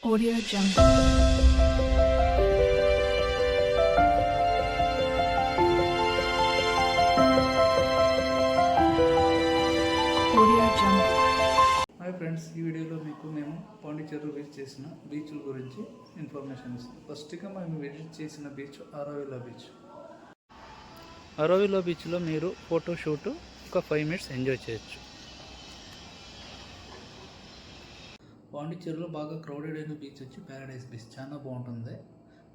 Audio Jungle. Hi friends, ఈ వీడియోలో మీకు మేము పాండిచ్చేరిలో విజిట్ చేసిన బీచ్ల గురించి ఇన్ఫర్మేషన్ ఇస్తాం. ఫస్ట్గా మేము విజిట్ చేసిన బీచ్ అరవిల్లా బీచ్. అరవిల్లా బీచ్లో మీరు ఫోటోషూట్ ఒక 5 minutes ఎంజాయ్ చేయొచ్చు. పాండిచ్చేరిలో బాగా క్రౌడెడ్ అయిన బీచ్ వచ్చి ప్యారడైజ్ బీచ్, చాలా బాగుంటుంది.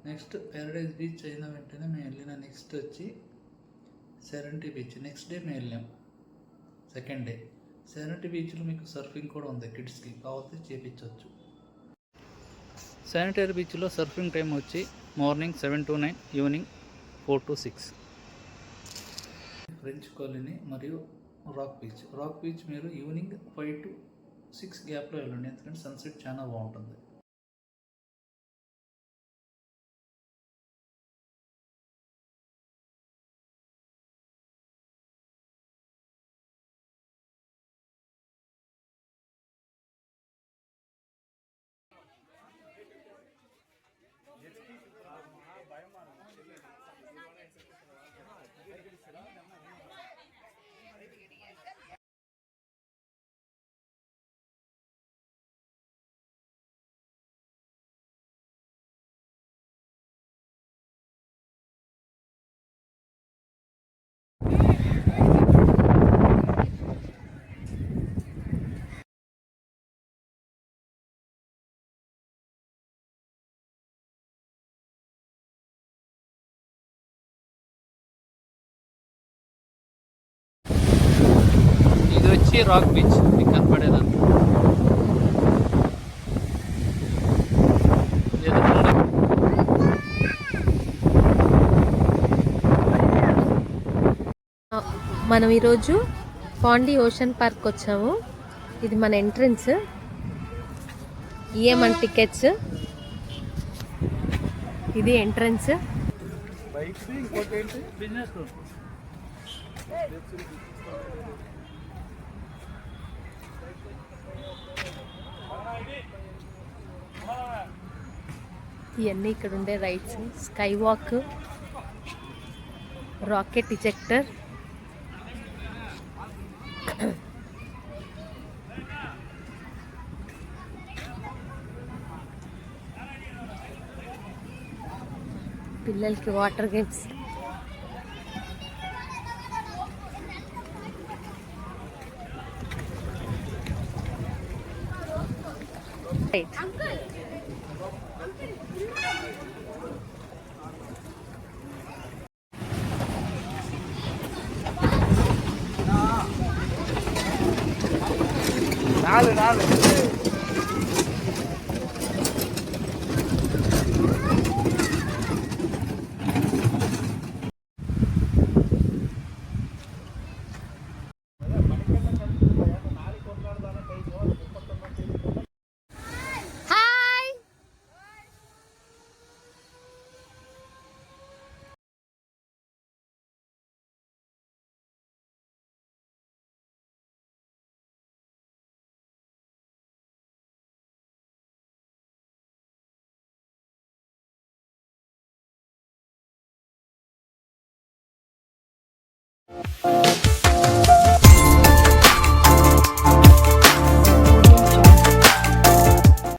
నెక్స్ట్ ప్యారడైజ్ బీచ్ అయిన వెంటనే మేము వెళ్ళిన నెక్స్ట్ వచ్చి సెరెనిటీ బీచ్. నెక్స్ట్ డే మేము వెళ్ళాం, సెకండ్ డే. సెరెనిటీ బీచ్లో మీకు సర్ఫింగ్ కూడా ఉంది, కిడ్స్కి కావాలంటే చేపించవచ్చు. శానిటరీ బీచ్లో సర్ఫింగ్ టైం వచ్చి morning 7 to 9, evening 4 to 6. French colony మరియు రాక్ బీచ్ మీరు ఈవినింగ్ 5 to 6 గ్యాప్లో వెళ్ళండి, ఎందుకంటే సన్సెట్ చాలా బాగుంటుంది. ఇది వచ్చి రాక్ బీచ్, మీకు కనపడేదాన్ని మనం ఈరోజు పాండి ఓషన్ పార్క్ వచ్చాము. ఇది మన ఎంట్రన్స్. మన టికెట్స్. ఇది ఎంట్రన్స్. ఇవన్నీ ఇక్కడ ఉండే rides. Sky walk, rocket ejector, పిల్లలకి వాటర్ గేమ్స్. నాలుగు